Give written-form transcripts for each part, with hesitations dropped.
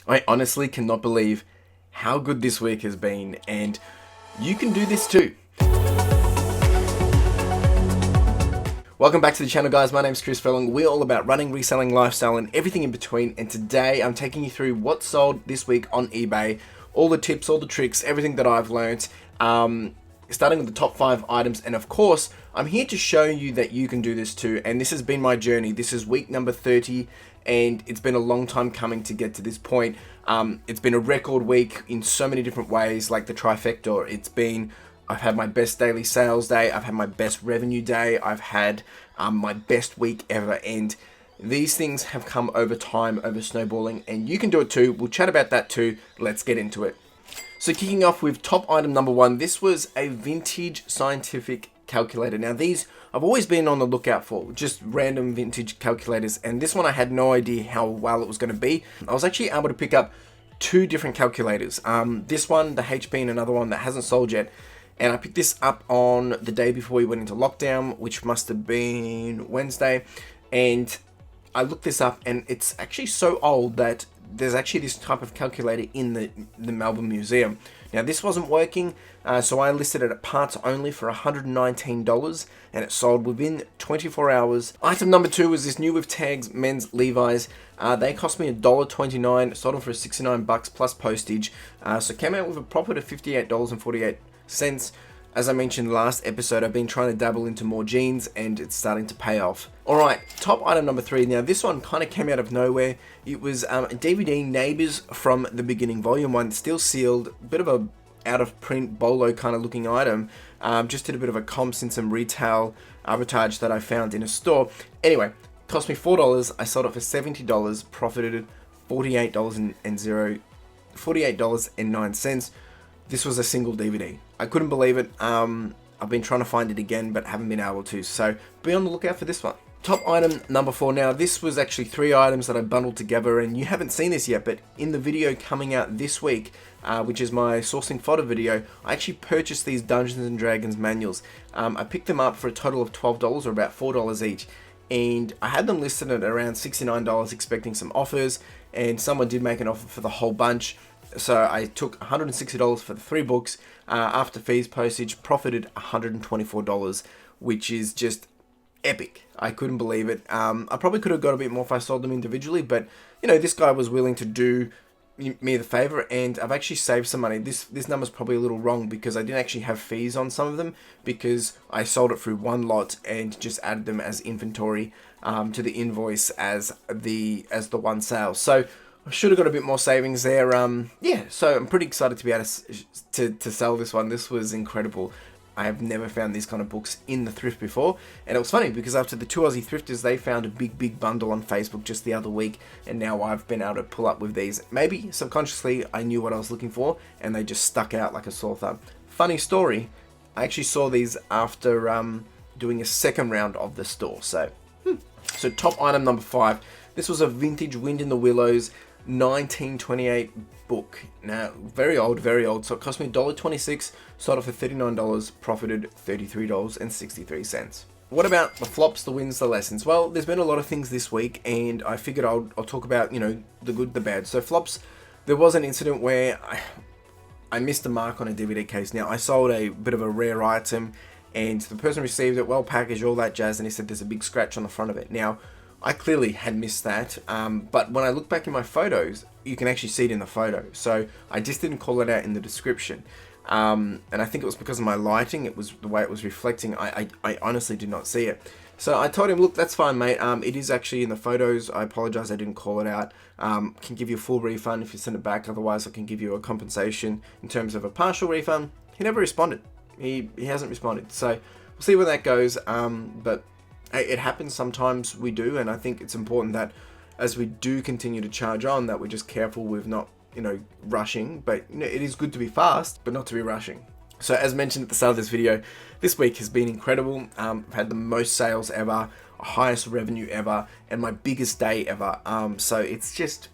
I honestly cannot believe how good this week has been, and you can do this too. Welcome back to the channel, guys. My name is CLFurlong. We're all about running, reselling, lifestyle, and everything in between. And today I'm taking you through what sold this week on eBay, all the tips, all the tricks, everything that I've learned, starting with the top 5 items. And of course, I'm here to show you that you can do this too. And this has been my journey. This is week number 30, and it's been a long time coming to get to this point. It's been a record week in so many different ways, like the trifecta. I've had my best daily sales day, I've had my best revenue day, I've had my best week ever, and these things have come over time, over snowballing, and you can do it too. We'll chat about that too. Let's get into it. So kicking off with top item number 1, this was a vintage scientific calculator. Now these I've always been on the lookout for, just random vintage calculators, and this one I had no idea how well it was going to be. I was actually able to pick up 2 different calculators. This one, the HP, and another one that hasn't sold yet. And I picked this up on the day before we went into lockdown, which must have been Wednesday. And I looked this up, and it's actually so old that there's actually this type of calculator in the Melbourne Museum. Now this wasn't working, so I listed it at parts only for $119, and it sold within 24 hours. Item number 2 was this new with tags men's Levi's. They cost me $1.29, sold them for $69 plus postage, so came out with a profit of $58.48. As I mentioned last episode, I've been trying to dabble into more jeans, and it's starting to pay off. Alright, top item number 3. Now this one kind of came out of nowhere. It was a DVD, Neighbours from the Beginning, Volume 1, still sealed, bit of a out of print bolo kind of looking item. Just did a bit of a comps in some retail arbitrage that I found in a store. Anyway, cost me $4, I sold it for $70, profited $48.09. This was a single DVD. I couldn't believe it. I've been trying to find it again, but haven't been able to. So be on the lookout for this one. Top item number 4. Now, this was actually 3 items that I bundled together, and you haven't seen this yet, but in the video coming out this week, which is my sourcing fodder video, I actually purchased these Dungeons and Dragons manuals. I picked them up for a total of $12, or about $4 each. And I had them listed at around $69, expecting some offers, and someone did make an offer for the whole bunch. So I took $160 for the 3 books, after fees, postage, profited $124, which is just epic. I couldn't believe it. I probably could have got a bit more if I sold them individually, but you know, this guy was willing to do me the favor, and I've actually saved some money. This number's probably a little wrong because I didn't actually have fees on some of them, because I sold it through one lot and just added them as inventory to the invoice as the one sale. So I should have got a bit more savings there. Yeah, so I'm pretty excited to be able to sell this one. This was incredible. I have never found these kind of books in the thrift before, and it was funny because after the 2 Aussie thrifters, they found a big bundle on Facebook just the other week, and now I've been able to pull up with these. Maybe subconsciously I knew what I was looking for, and they just stuck out like a sore thumb. Funny story, I actually saw these after doing a second round of the store. So top item number 5. This was a vintage Wind in the Willows 1928 book. Now, very old, so it cost me $1.26, sold it for $39, profited $33.63. What about the flops, the wins, the lessons? Well, there's been a lot of things this week, and I figured I'll talk about, you know, the good, the bad. So flops, there was an incident where I missed the mark on a DVD case. Now, I sold a bit of a rare item, and the person received it, well packaged, all that jazz, and he said there's a big scratch on the front of it. Now, I clearly had missed that, but when I look back in my photos, you can actually see it in the photo. So I just didn't call it out in the description. And I think it was because of my lighting. It was the way it was reflecting. I honestly did not see it. So I told him, look, that's fine, mate. It is actually in the photos. I apologize, I didn't call it out. Can give you a full refund if you send it back. Otherwise, I can give you a compensation in terms of a partial refund. He never responded. He hasn't responded. So we'll see where that goes. But it happens sometimes, we do, and I think it's important that as we do continue to charge on, that we're just careful with not, you know, rushing. But you know, it is good to be fast, but not to be rushing. So as mentioned at the start of this video, this week has been incredible. I've had the most sales ever, highest revenue ever, and my biggest day ever. So it's just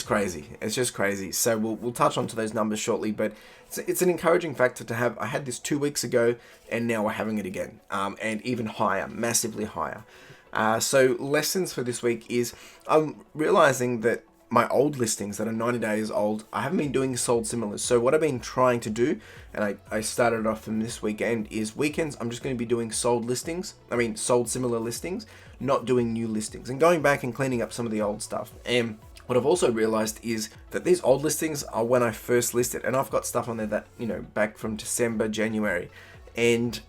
crazy. It's just crazy. So we'll touch onto those numbers shortly, but it's an encouraging factor to have. I had this 2 weeks ago, and now we're having it again, and even higher, massively higher. So lessons for this week is I'm realizing that my old listings that are 90 days old, I haven't been doing sold similars. So what I've been trying to do, and I started off from this weekend, is weekends I'm just going to be doing sold similar listings, not doing new listings, and going back and cleaning up some of the old stuff. And what I've also realized is that these old listings are when I first listed, and I've got stuff on there that, back from December, January, and,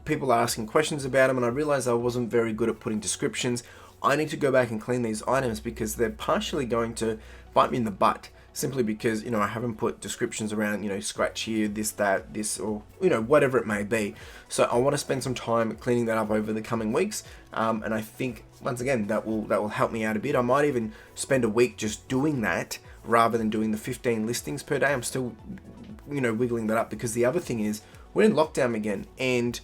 people are asking questions about them, and I realized I wasn't very good at putting descriptions. I need to go back and clean these items because they're partially going to bite me in the butt, simply because, I haven't put descriptions around, scratch here, this, that, this, or, whatever it may be. So I want to spend some time cleaning that up over the coming weeks. And I think, once again, that will help me out a bit. I might even spend a week just doing that rather than doing the 15 listings per day. I'm still, wiggling that up, because the other thing is we're in lockdown again, and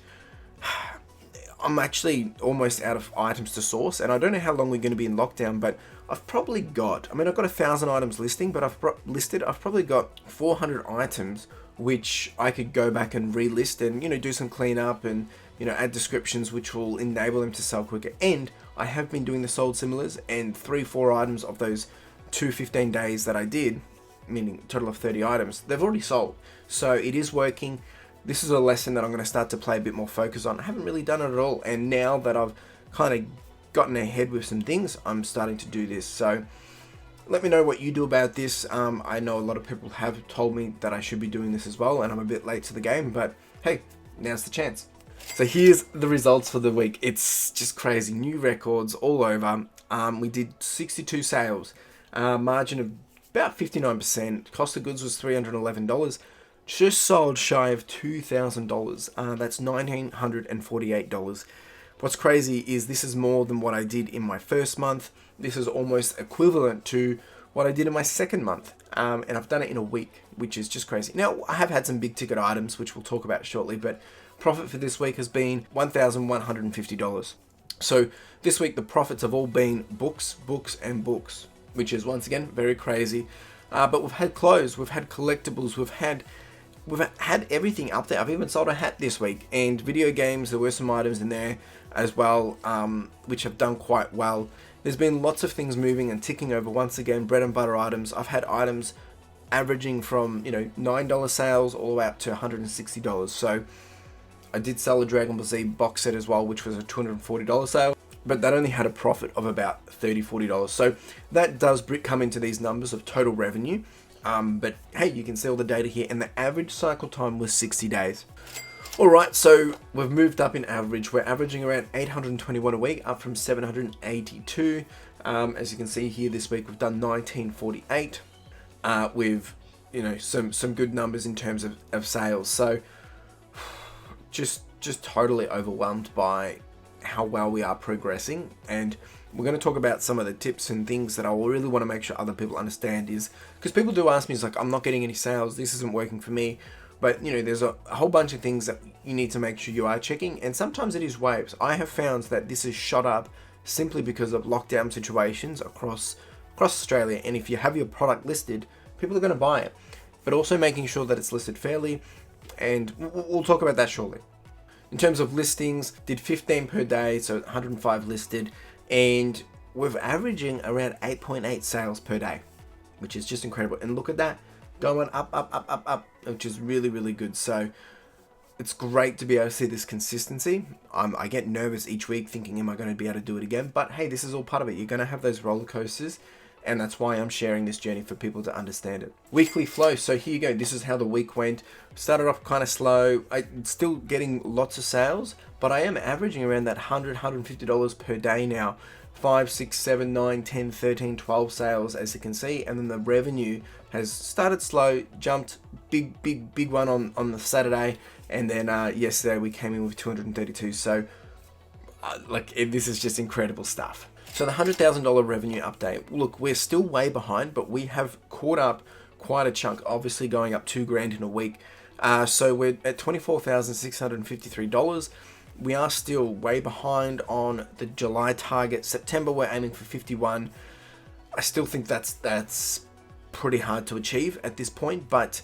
I'm actually almost out of items to source, and I don't know how long we're going to be in lockdown, but I've probably got, I've got 1,000 items listing, but I've probably got 400 items, which I could go back and relist and, do some cleanup and, add descriptions, which will enable them to sell quicker. And I have been doing the sold similars, and 3-4 items of those 15 days that I did, meaning a total of 30 items, they've already sold. So it is working. This is a lesson that I'm going to start to play a bit more focus on. I haven't really done it at all, and now that I've kind of gotten ahead with some things, I'm starting to do this. So let me know what you do about this. I know a lot of people have told me that I should be doing this as well, and I'm a bit late to the game, but hey, now's the chance. So here's the results for the week. It's just crazy. New records all over. We did 62 sales, margin of about 59%. Cost of goods was $311. Just sold shy of $2,000. That's $1,948. What's crazy is this is more than what I did in my first month. This is almost equivalent to what I did in my second month. And I've done it in a week, which is just crazy. Now, I have had some big ticket items, which we'll talk about shortly, but profit for this week has been $1,150. So this week, the profits have all been books, and books, which is, once again, very crazy. But we've had clothes, we've had collectibles, we've had everything up there. I've even sold a hat this week, and video games, there were some items in there as well, which have done quite well. There's been lots of things moving and ticking over. Once again, bread and butter items. I've had items averaging from, $9 sales all the way up to $160. So I did sell a Dragon Ball Z box set as well, which was a $240 sale, but that only had a profit of about $30-40. So that does come into these numbers of total revenue. But hey, you can see all the data here, and the average cycle time was 60 days. Alright, so we've moved up in average. We're averaging around 821 a week, up from 782. As you can see here, this week we've done 1948 with, some good numbers in terms of sales. So just totally overwhelmed by how well we are progressing, and we're going to talk about some of the tips and things that I really want to make sure other people understand, is because people do ask me, it's like, I'm not getting any sales, this isn't working for me. But there's a whole bunch of things that you need to make sure you are checking, and sometimes it is waves. I have found that this has shot up simply because of lockdown situations across Australia, and if you have your product listed, people are going to buy it. But also making sure that it's listed fairly, and we'll talk about that shortly. In terms of listings, did 15 per day, so 105 listed, and we're averaging around 8.8 sales per day, which is just incredible. And look at that, going up, which is really, really good. So it's great to be able to see this consistency. I get nervous each week thinking, am I going to be able to do it again? But hey, this is all part of it. You're going to have those roller coasters, and that's why I'm sharing this journey for people to understand it. Weekly flow. So here you go. This is how the week went. Started off kind of slow. I'm still getting lots of sales, but I am averaging around that $100, $150 per day now. 5, 6, 7, 9, 10, 13, 12 sales, as you can see. And then the revenue has started slow, jumped big one on the Saturday. And then yesterday we came in with 232. So this is just incredible stuff. So the $100,000 revenue update. Look, we're still way behind, but we have caught up quite a chunk, obviously going up $2,000 in a week. So we're at $24,653. We are still way behind on the July target. September, we're aiming for 51. I still think that's pretty hard to achieve at this point, but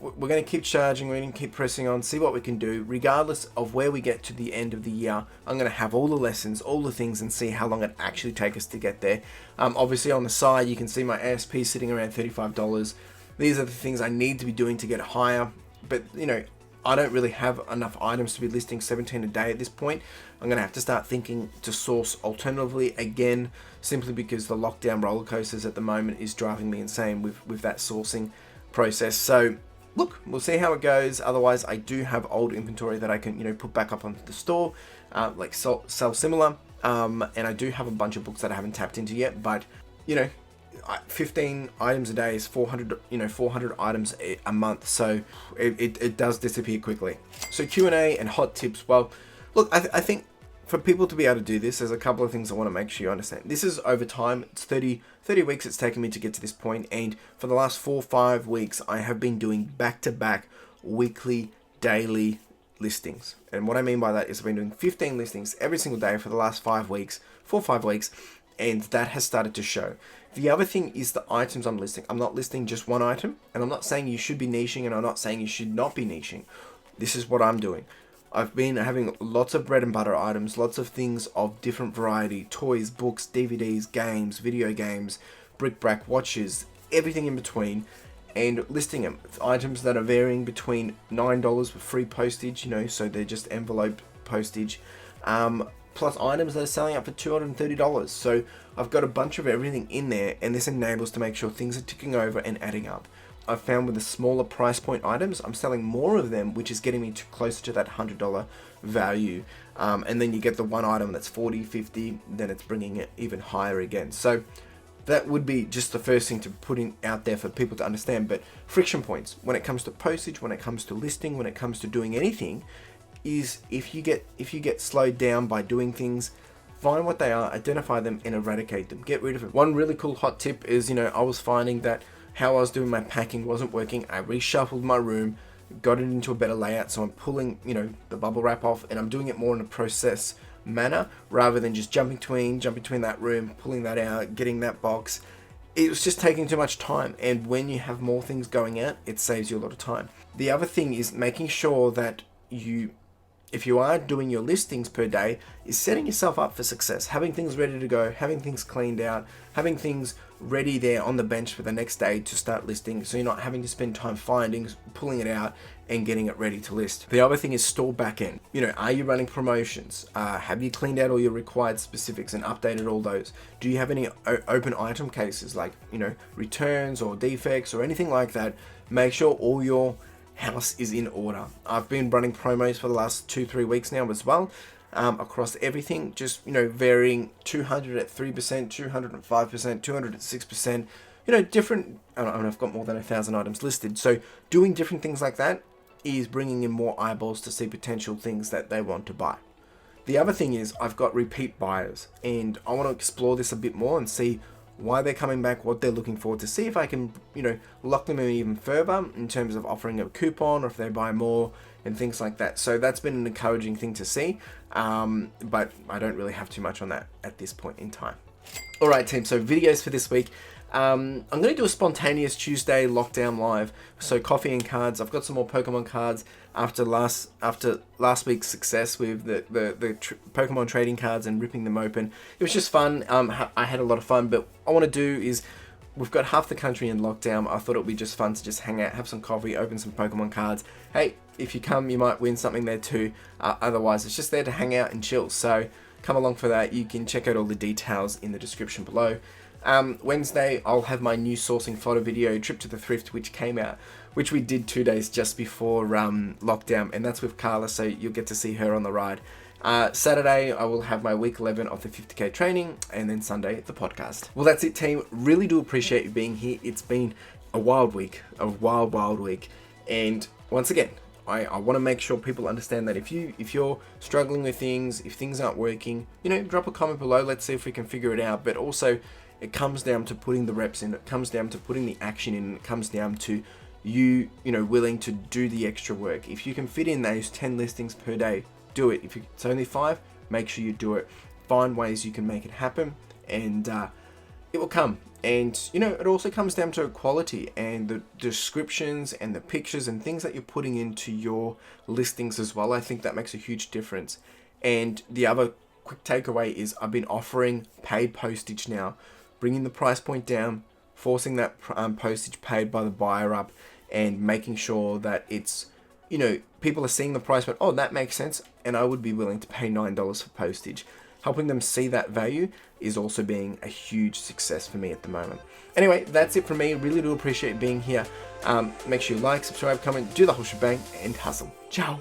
we're going to keep charging, we're going to keep pressing on, see what we can do. Regardless of where we get to the end of the year, I'm going to have all the lessons, all the things, and see how long it actually takes us to get there. Obviously on the side, you can see my ASP sitting around $35. These are the things I need to be doing to get higher, but you know, I don't really have enough items to be listing 17 a day at this point. I'm going to have to start thinking to source alternatively again, simply because the lockdown roller coasters at the moment is driving me insane with that sourcing process. So look, we'll see how it goes. Otherwise, I do have old inventory that I can, you know, put back up onto the store, like sell similar. And I do have a bunch of books that I haven't tapped into yet, but you know, 15 items a day is 400, you know, 400 items a month. So it does disappear quickly. So Q&A and hot tips. Well, look, I think for people to be able to do this, there's a couple of things I want to make sure you understand. This is over time. It's 30 weeks it's taken me to get to this point. And for the last 4 or 5 weeks, I have been doing back-to-back weekly, daily listings. And what I mean by that is I've been doing 15 listings every single day for the last 5 weeks, 4 or 5 weeks. And that has started to show. The other thing is the items I'm listing. I'm not listing just one item. And I'm not saying you should be niching, and I'm not saying you should not be niching. This is what I'm doing. I've been having lots of bread and butter items, lots of things of different variety, toys, books, DVDs, games, video games, bric-a-brac, watches, everything in between, and listing them. It's items that are varying between $9 with free postage, you know, so they're just envelope postage, plus items that are selling up for $230. So I've got a bunch of everything in there, and this enables to make sure things are ticking over and adding up. I've found with the smaller price point items, I'm selling more of them, which is getting me closer to that $100 value. And then you get the one item that's 40, 50, then it's bringing it even higher again. So that would be just the first thing to put in out there for people to understand. But friction points, when it comes to postage, when it comes to listing, when it comes to doing anything, is if you get slowed down by doing things, find what they are, identify them, and eradicate them. Get rid of them. One really cool hot tip is, you know, I was finding that how I was doing my packing wasn't working. I reshuffled my room, got it into a better layout, so I'm pulling, you know, the bubble wrap off, and I'm doing it more in a process manner rather than just jumping between that room, pulling that out, getting that box. It was just taking too much time, and when you have more things going out, it saves you a lot of time. The other thing is making sure that if you are doing your listings per day, is setting yourself up for success, having things ready to go, having things cleaned out, having things ready there on the bench for the next day to start listing, so you're not having to spend time finding, pulling it out, and getting it ready to list. The other thing is store backend. You know, are you running promotions? Have you cleaned out all your required specifics and updated all those? Do you have any open item cases, like, you know, returns or defects or anything like that? Make sure all your house is in order. I've been running promos for the last 2-3 weeks now as well, across everything, just, you know, varying 200 at 3%, 205%, 200 at 6%, you know, different. I've got more than 1,000 items listed, so doing different things like that is bringing in more eyeballs to see potential things that they want to buy. The other thing is I've got repeat buyers, and I want to explore this a bit more and see why they're coming back, what they're looking for, to see if I can, you know, lock them in even further in terms of offering a coupon, or if they buy more and things like that. So that's been an encouraging thing to see, but I don't really have too much on that at this point in time. All right, team, so videos for this week. I'm going to do a spontaneous Tuesday lockdown live. So coffee and cards. I've got some more Pokemon cards after last week's success with the Pokemon trading cards and ripping them open. It was just fun. I had a lot of fun, but what I want to do is, we've got half the country in lockdown. I thought it would be just fun to just hang out, have some coffee, open some Pokemon cards. Hey, if you come, you might win something there too. Otherwise, it's just there to hang out and chill. So come along for that. You can check out all the details in the description below. Wednesday, I'll have my new sourcing photo video, Trip to the Thrift, which came out, which we did 2 days just before lockdown, and that's with Carla, so you'll get to see her on the ride. Saturday, I will have my week 11 of the 50k training, and then Sunday, the podcast. Well, that's it, team. Really do appreciate you being here. It's been a wild week, a wild week, and once again, I want to make sure people understand that if you're struggling with things, if things aren't working, you know, drop a comment below. Let's see if we can figure it out. But also, it comes down to putting the reps in. It comes down to putting the action in. It comes down to you know, willing to do the extra work. If you can fit in those 10 listings per day, do it. If it's only 5, make sure you do it. Find ways you can make it happen, and it will come. And, you know, it also comes down to quality and the descriptions and the pictures and things that you're putting into your listings as well. I think that makes a huge difference. And the other quick takeaway is I've been offering paid postage now, bringing the price point down, forcing that postage paid by the buyer up, and making sure that it's, you know, people are seeing the price point, oh, that makes sense, and I would be willing to pay $9 for postage. Helping them see that value is also being a huge success for me at the moment. Anyway, that's it from me. Really do appreciate being here. Make sure you like, subscribe, comment, do the whole shebang, and hustle. Ciao.